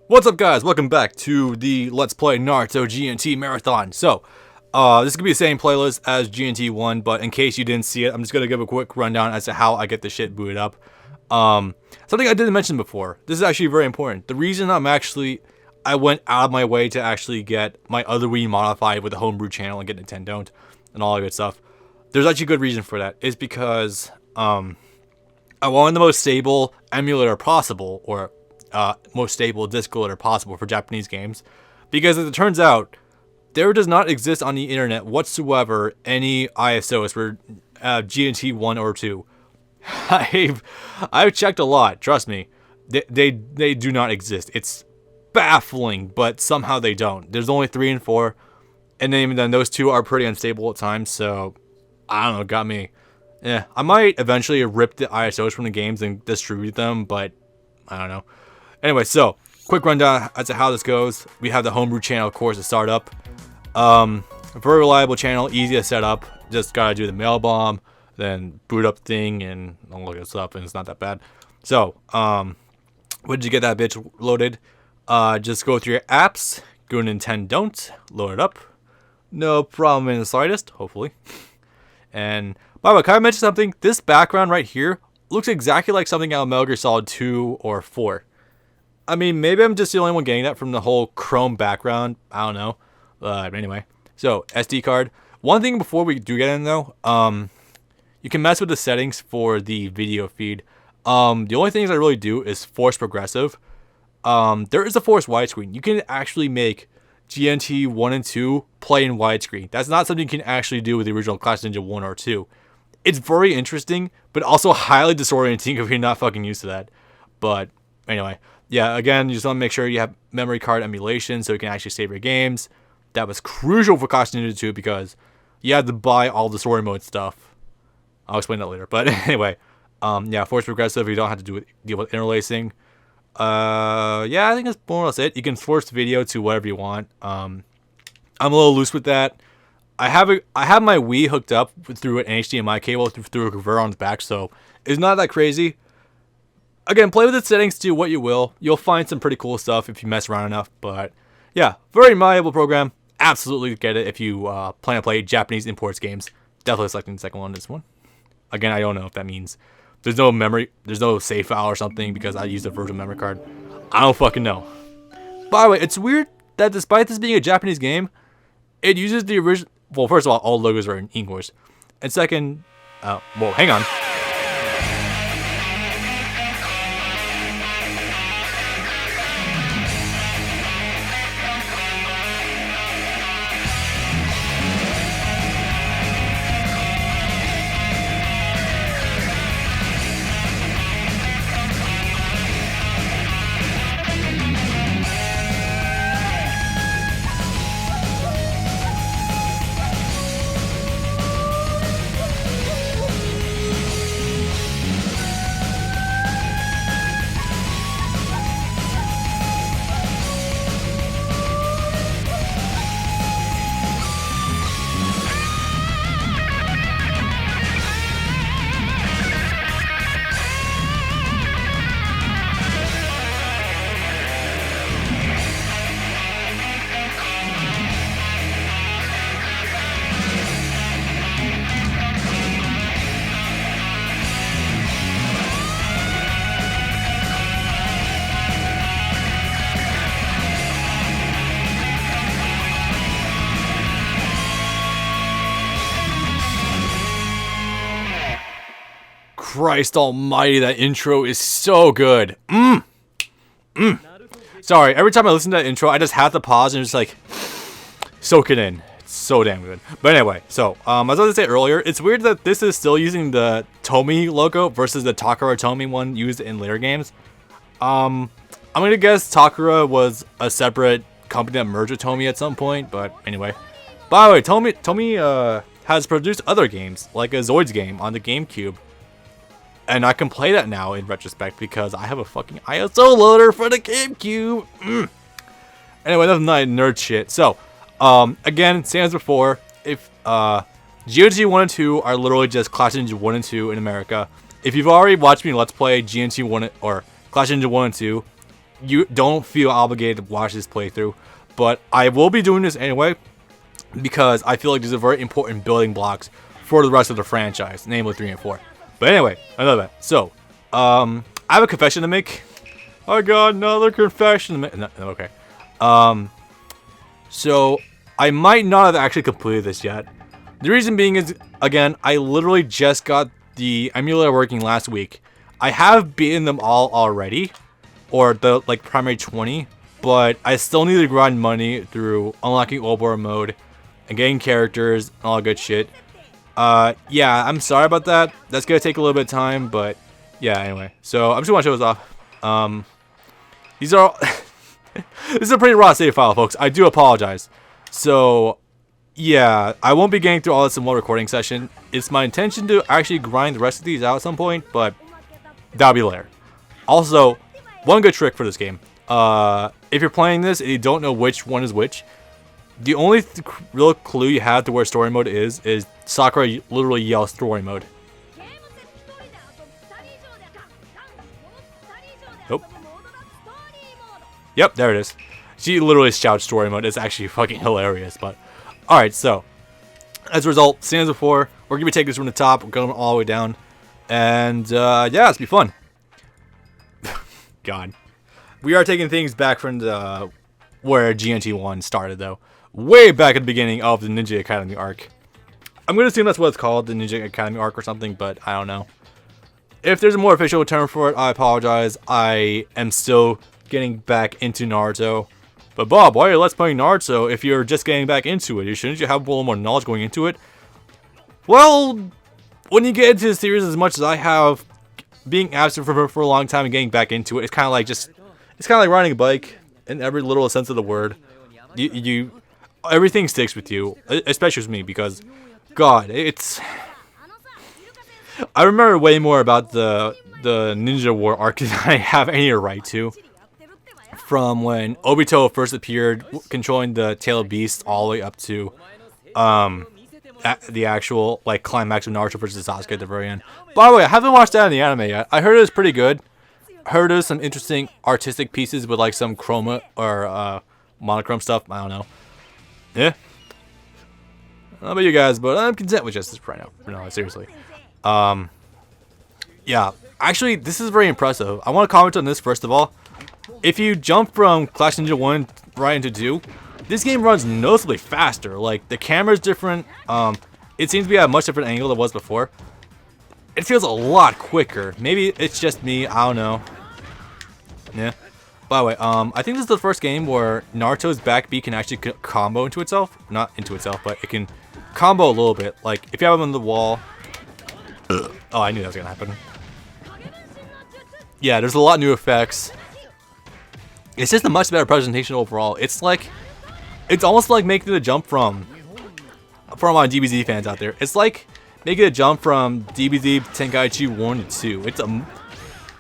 What's up, guys? Welcome back to the Let's Play Naruto GNT Marathon. So, this is going to be the same playlist as GNT 1, but in case you didn't see it, I'm just going to give a quick rundown as to how I get the shit booted up. Something I didn't mention before. This is actually very important. The reason I went out of my way to actually get my other Wii modified with the Homebrew channel and get Nintendo and all that good stuff. There's actually a good reason for that. It's because, I wanted the most stable emulator possible, or most stable disk loader possible for Japanese games, because as it turns out, there does not exist on the internet whatsoever any ISOs for GNT 1 or 2. I've checked a lot, trust me. They do not exist. It's baffling, but somehow they don't. There's only 3 and 4, and then those two are pretty unstable at times, so I don't know, got me. Yeah, I might eventually rip the ISOs from the games and distribute them, but I don't know. Anyway, so quick rundown as to how this goes. We have the Homebrew channel, of course, to start up. A very reliable channel, easy to set up. Just gotta do the mail bomb, then boot up thing, and all that good stuff, and it's not that bad. So, when did you get that bitch loaded? Just go through your apps, go to Nintendo, load it up. No problem in the slightest, hopefully. And by the way, can I mention something? This background right here looks exactly like something out of Metal Gear Solid 2 or 4. I mean, maybe I'm just the only one getting that from the whole chrome background. I don't know. Anyway, so SD card. One thing before we do get in though, you can mess with the settings for the video feed. The only things I really do is force progressive. There is a force widescreen. You can actually make GNT 1 and 2 play in widescreen. That's not something you can actually do with the original Clash Ninja 1 or 2. It's very interesting, but also highly disorienting if you're not fucking used to that. But anyway, yeah, again, you just want to make sure you have memory card emulation so you can actually save your games. That was crucial for Clash Ninja 2 because you had to buy all the story mode stuff. I'll explain that later. But anyway, yeah, force progressive, you don't have to deal with interlacing. Yeah, I think that's more or less it. You can force the video to whatever you want. I'm a little loose with that. I have my Wii hooked up through an HDMI cable through a converter on the back, so it's not that crazy. Again, play with the settings, do what you will. You'll find some pretty cool stuff if you mess around enough. But yeah, very malleable program. Absolutely get it if you plan to play Japanese imports games. Definitely selecting the second one, this one. Again, I don't know if that means there's no memory, there's no save file or something because I used a virtual memory card. I don't fucking know. By the way, it's weird that despite this being a Japanese game, it uses the original. Well, first of all logos are in English, and second, well, hang on. Christ almighty, that intro is so good. Sorry, every time I listen to that intro, I just have to pause and just like soak it in. It's so damn good. But anyway, so as I was going to say earlier, it's weird that this is still using the Tomy logo versus the Takara Tomy one used in later games. I'm going to guess Takara was a separate company that merged with Tomy at some point, but anyway. By the way, Tomy has produced other games, like a Zoids game on the GameCube. And I can play that now in retrospect because I have a fucking ISO loader for the GameCube. Anyway, that's not nerd shit. So, again, same as before. If GNT 1 and 2 are literally just Clash Ninja 1 and 2 in America. If you've already watched me Let's Play GNT 1 or Clash Ninja 1 and 2, you don't feel obligated to watch this playthrough. But I will be doing this anyway because I feel like these are very important building blocks for the rest of the franchise, namely 3 and 4. But anyway, enough of that. So, I have a confession to make. I got another confession to make. No, okay. So, I might not have actually completed this yet. The reason being is, again, I literally just got the emulator working last week. I have beaten them all already, or the like primary 20, but I still need to grind money through unlocking old world mode and getting characters and all good shit. Yeah, I'm sorry about that. That's gonna take a little bit of time, but yeah, anyway. So I'm just gonna show this off. These are all this is a pretty raw save file, folks. I do apologize. So yeah, I won't be getting through all this in one recording session. It's my intention to actually grind the rest of these out at some point, but that'll be later. Also, one good trick for this game. If you're playing this and you don't know which one is which, the only real clue you have to where story mode is Sakura literally yells story mode. Nope. Yep, there it is. She literally shouts story mode. It's actually fucking hilarious. But alright, so as a result, same as before, we're gonna be taking this from the top, we're going all the way down. And yeah, it's be fun. God. We are taking things back from the where GNT1 started though. Way back at the beginning of the Ninja Academy arc. I'm gonna assume that's what it's called, the Ninja Academy arc or something, but I don't know. If there's a more official term for it, I apologize. I am still getting back into Naruto. But Bob, why are you let's playing Naruto if you're just getting back into it? Shouldn't you have a little more knowledge going into it? Well, when you get into the series as much as I have, being absent for a long time and getting back into it, it's kind of like riding a bike in every little sense of the word. Everything sticks with you, especially with me, because God, I remember way more about the Ninja War arc than I have any right to. From when Obito first appeared, controlling the Tail of Beast, all the way up to the actual like climax of Naruto versus Sasuke at the very end. By the way, I haven't watched that in the anime yet. I heard it was pretty good. Heard there's some interesting artistic pieces with like some chroma or monochrome stuff. I don't know. Yeah. I don't know about you guys, but I'm content with just this right now. No, seriously. Yeah. Actually, this is very impressive. I want to comment on this first of all. If you jump from Clash Ninja 1 right into 2, this game runs noticeably faster. Like, the camera's different. It seems to be at a much different angle than it was before. It feels a lot quicker. Maybe it's just me. I don't know. Yeah. By the way, I think this is the first game where Naruto's back B can actually combo into itself. Not into itself, but it can combo a little bit. Like, if you have him on the wall. Oh, I knew that was going to happen. Yeah, there's a lot of new effects. It's just a much better presentation overall. It's almost like making the jump from my DBZ fans out there. It's like making a jump from DBZ Tenkaichi 1 to 2.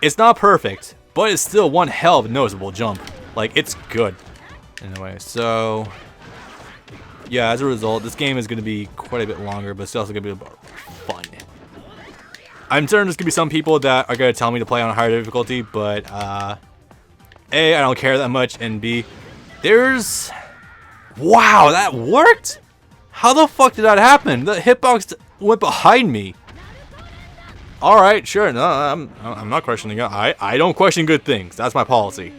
It's not perfect, but it's still one hell of a noticeable jump. Like, it's good. Anyway, so yeah, as a result, this game is going to be quite a bit longer, but it's also going to be fun. I'm certain there's going to be some people that are going to tell me to play on a higher difficulty, but A, I don't care that much, and B, wow, that worked? How the fuck did that happen? The hitbox went behind me. Alright, sure, no, I'm not questioning it. I don't question good things. That's my policy.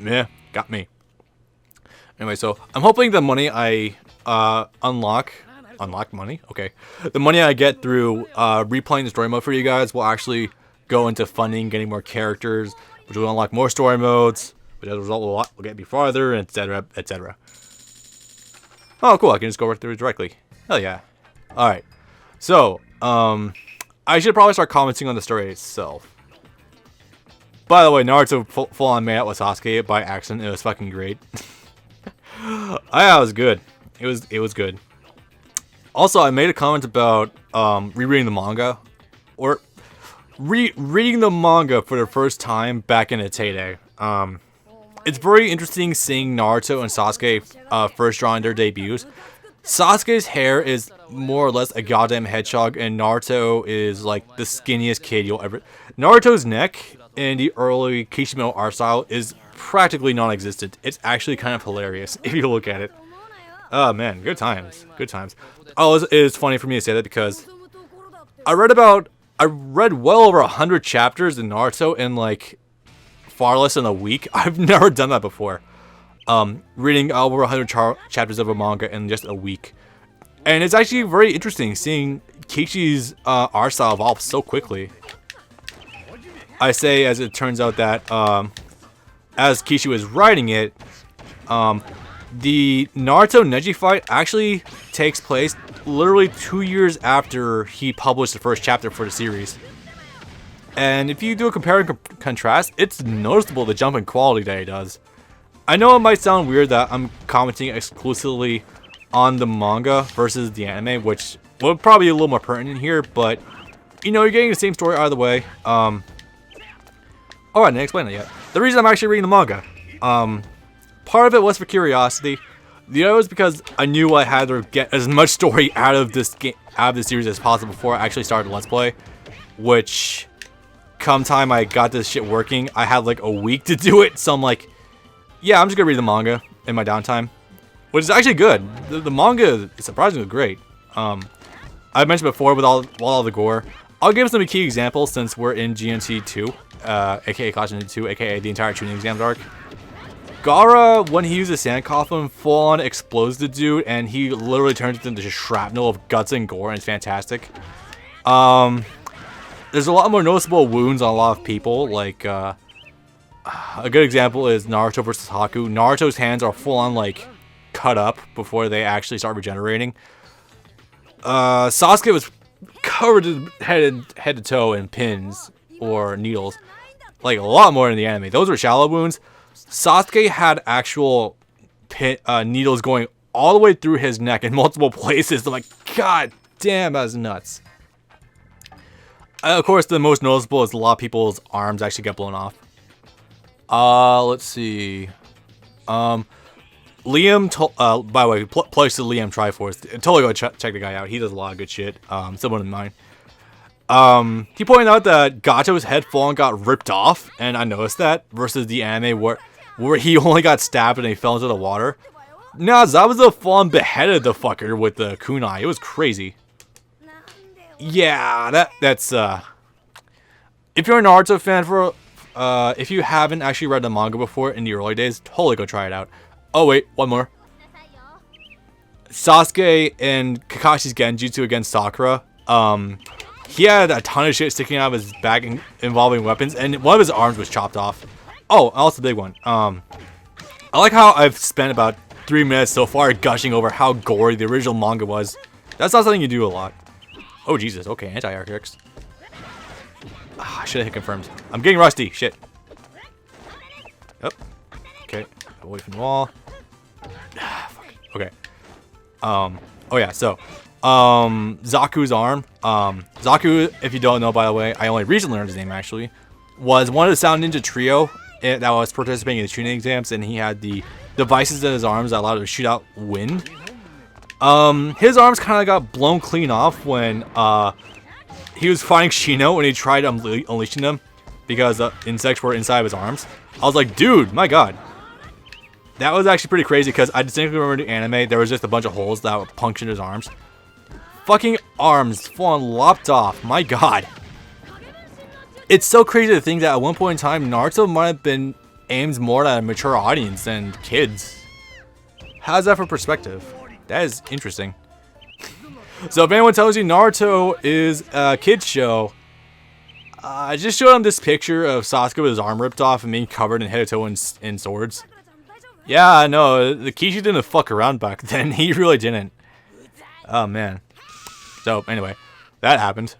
Yeah, got me. Anyway, so I'm hoping the money I unlock money? Okay. The money I get through replaying the story mode for you guys will actually go into funding, getting more characters, which will unlock more story modes, which as a result will get me farther, etc., etc. Oh, cool, I can just go right through it directly. Hell yeah. Alright. So, I should probably start commenting on the story itself. By the way, Naruto full on made out with Sasuke by accident. It was fucking great. Yeah, it was good. It was good. Also, I made a comment about rereading the manga, or reading the manga for the first time back in its heyday. It's very interesting seeing Naruto and Sasuke first drawing their debuts. Sasuke's hair is more or less a goddamn hedgehog, and Naruto is like the skinniest kid you'll ever. Naruto's neck in the early Kishimoto art style is practically non-existent. It's actually kind of hilarious if you look at it. Oh man, good times, good times. Oh, it's funny for me to say that because I read well over 100 chapters in Naruto in like far less than a week. I've never done that before. Reading over 100 chapters of a manga in just a week. And it's actually very interesting seeing Kichi's art style evolve so quickly. I say as it turns out that as Kishi was writing it, the Naruto Neji fight actually takes place literally 2 years after he published the first chapter for the series. And if you do a compare and contrast, it's noticeable the jump in quality that he does. I know it might sound weird that I'm commenting exclusively on the manga versus the anime, which will probably be a little more pertinent here, but you know, you're getting the same story out of the way. Alright, I didn't explain it yet. The reason I'm actually reading the manga, part of it was for curiosity. The other was because I knew I had to get as much story out of this game, out of this series as possible before I actually started Let's Play, which come time I got this shit working, I had like a week to do it, so I'm like, yeah, I'm just gonna read the manga in my downtime, which is actually good. The manga is surprisingly great. I mentioned before with all the gore. I'll give some key examples since we're in GNT 2, aka Clash of 2, aka the entire tuning exams arc. Gaara, when he uses Sand Coffin, full on explodes the dude, and he literally turns it into shrapnel of guts and gore, and it's fantastic. There's a lot more noticeable wounds on a lot of people, like a good example is Naruto versus Haku. Naruto's hands are full on like cut up before they actually start regenerating. Sasuke was covered head to toe in pins or needles, like a lot more in the anime. Those were shallow wounds. Sasuke had actual needles going all the way through his neck in multiple places. I'm like, god damn, that's nuts. Of course, the most noticeable is a lot of people's arms actually get blown off. Let's see. Liam, by the way, place to Liam Triforce. Totally go check the guy out. He does a lot of good shit. Someone in mine. He pointed out that Gato's head full on got ripped off, and I noticed that, versus the anime where he only got stabbed and he fell into the water. Nah, Zabuza full on beheaded the fucker with the kunai. It was crazy. Yeah, that's if you're a Naruto fan if you haven't actually read the manga before in the early days, totally go try it out. Oh wait, one more. Sasuke and Kakashi's Genjutsu against Sakura. He had a ton of shit sticking out of his back involving weapons, and one of his arms was chopped off. Oh, also the big one. I like how I've spent about 3 minutes so far gushing over how gory the original manga was. That's not something you do a lot. Oh Jesus, okay, anti-air kicks. I should have hit confirmed. I'm getting rusty. Shit. Yep. Okay. Away from the wall. Fuck. Okay. Oh yeah. So, Zaku's arm. Zaku, if you don't know, by the way, I only recently learned his name actually. Was one of the Sound Ninja trio that was participating in the tuning exams, and he had the devices in his arms that allowed him to shoot out wind. His arms kind of got blown clean off when he was fighting Shino and he tried unleashing them because insects were inside of his arms. I was like, dude, my god. That was actually pretty crazy because I distinctly remember the anime, there was just a bunch of holes that punctured his arms. Fucking arms full on lopped off, my god. It's so crazy to think that at one point in time, Naruto might have been aimed more at a mature audience than kids. How's that for perspective? That is interesting. So if anyone tells you Naruto is a kid's show, I just showed him this picture of Sasuke with his arm ripped off and being covered in head to toe in swords. Yeah, no, the Kishi didn't fuck around back then. He really didn't. Oh man. So anyway, that happened.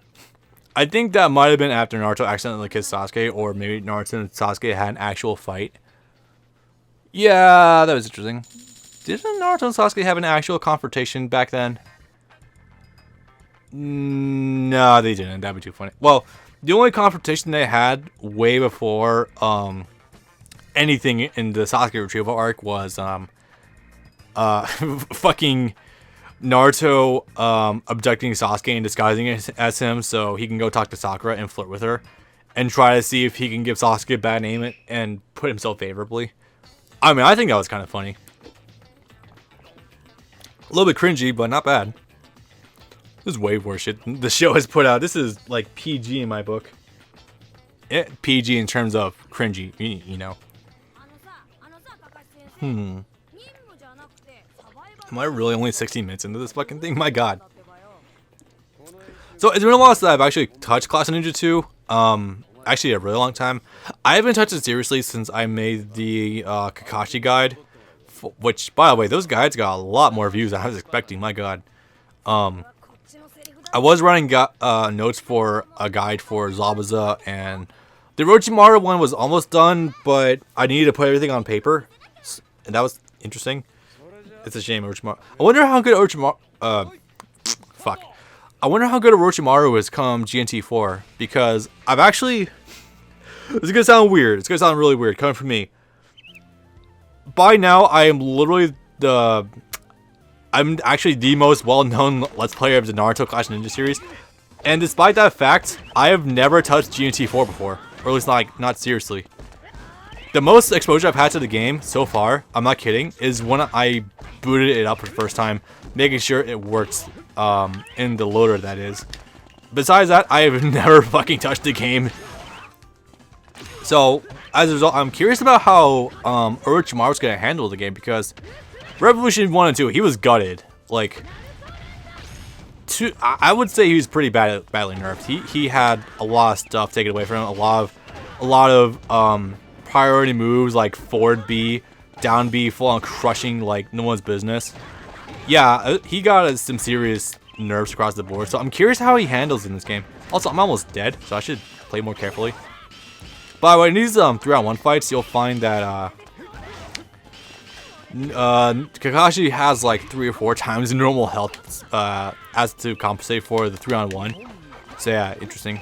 I think that might have been after Naruto accidentally kissed Sasuke, or maybe Naruto and Sasuke had an actual fight. Yeah, that was interesting. Didn't Naruto and Sasuke have an actual confrontation back then? No, they didn't. That'd be too funny. Well, the only confrontation they had way before anything in the Sasuke retrieval arc was fucking Naruto abducting Sasuke and disguising it as him so he can go talk to Sakura and flirt with her and try to see if he can give Sasuke a bad name and put himself favorably. I mean, I think that was kind of funny. A little bit cringy, but not bad. This is way worse shit the show has put out. This is like PG in my book. PG in terms of cringy, you know. Am I really only 16 minutes into this fucking thing? My god. So it's been a while since I've actually touched Class of Ninja 2. Actually a really long time. I haven't touched it seriously since I made the Kakashi guide. Which, by the way, those guides got a lot more views than I was expecting. My god. I was running notes for a guide for Zabuza, and the Orochimaru one was almost done, but I needed to put everything on paper, and that was interesting. It's a shame, Orochimaru. I wonder how good Orochimaru... fuck. I wonder how good Orochimaru is come GNT4, because I've actually... This is gonna sound weird. It's gonna sound really weird coming from me. By now, I am literally I'm actually the most well-known Let's Player of the Naruto Clash Ninja series. And despite that fact, I have never touched GNT4 before. Or at least not seriously. The most exposure I've had to the game so far, I'm not kidding, is when I booted it up for the first time, making sure it works in the loader, that is. Besides that, I have never fucking touched the game. So, as a result, I'm curious about how Orochimaru's gonna handle the game, because Revolution 1 and 2, he was gutted. Like, I would say he was pretty bad at badly nerfed. He had a lot of stuff taken away from him, a lot of priority moves like forward B, down B, full on crushing like no one's business. Yeah, he got some serious nerfs across the board. So I'm curious how he handles in this game. Also, I'm almost dead, so I should play more carefully. By the way, in these 3-on-1 fights, you'll find that Kakashi has like 3 or 4 times the normal health as to compensate for the 3-on-1. So yeah, interesting.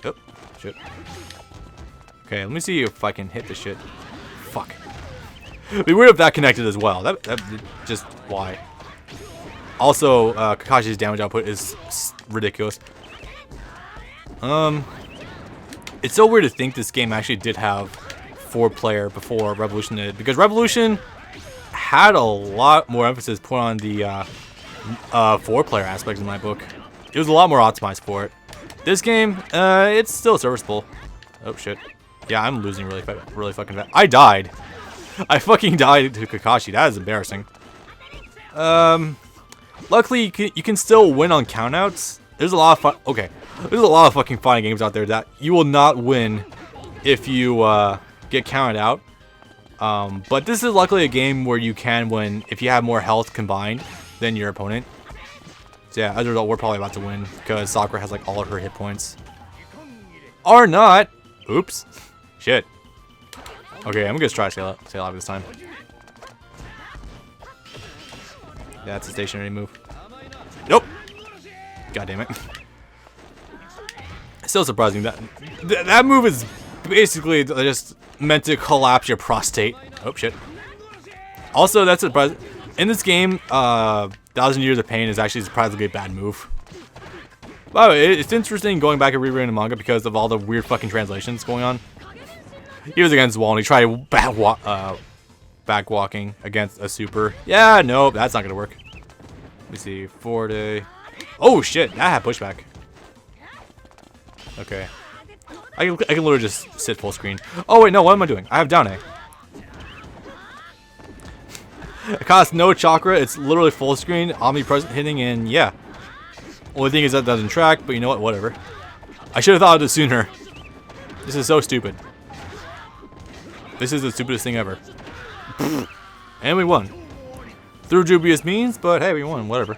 Oh, shit. Okay, let me see if I can hit this shit. Fuck. It'd be weird if that connected as well. That just why. Also, Kakashi's damage output is ridiculous. It's so weird to think this game actually did have 4-player before Revolution did, because Revolution had a lot more emphasis put on the 4-player aspects in my book. It was a lot more optimized for it. This game, it's still serviceable. Oh shit. Yeah, I'm losing really fucking fast. I died. I fucking died to Kakashi. That is embarrassing. Luckily, you can still win on countouts. There's a lot of fun. Okay, there's a lot of fucking fighting games out there that you will not win if you get counted out. But this is luckily a game where you can win if you have more health combined than your opponent. So yeah, as a result, we're probably about to win because Sakura has like all of her hit points. Or not. Oops. Shit. Okay, I'm gonna try to stay alive this time. Yeah, that's a stationary move. Nope. God damn it. Still surprising that move is basically just meant to collapse your prostate. Oh shit. Also, that's surprising. In this game, 1,000 Years of Pain is actually a surprisingly bad move. By the way, it's interesting going back and rereading the manga because of all the weird fucking translations going on. He was against the wall and he tried back walking against a super. Yeah, no, that's not gonna work. Let me see, 4-day. Oh shit, that had pushback. Okay. I can literally just sit full screen. Oh wait, no, what am I doing? I have down A. It costs no chakra, it's literally full screen, omnipresent hitting, and yeah. Only thing is that doesn't track, but you know what, whatever. I should have thought of this sooner. This is so stupid. This is the stupidest thing ever. And we won. Through dubious means, but hey, we won, whatever.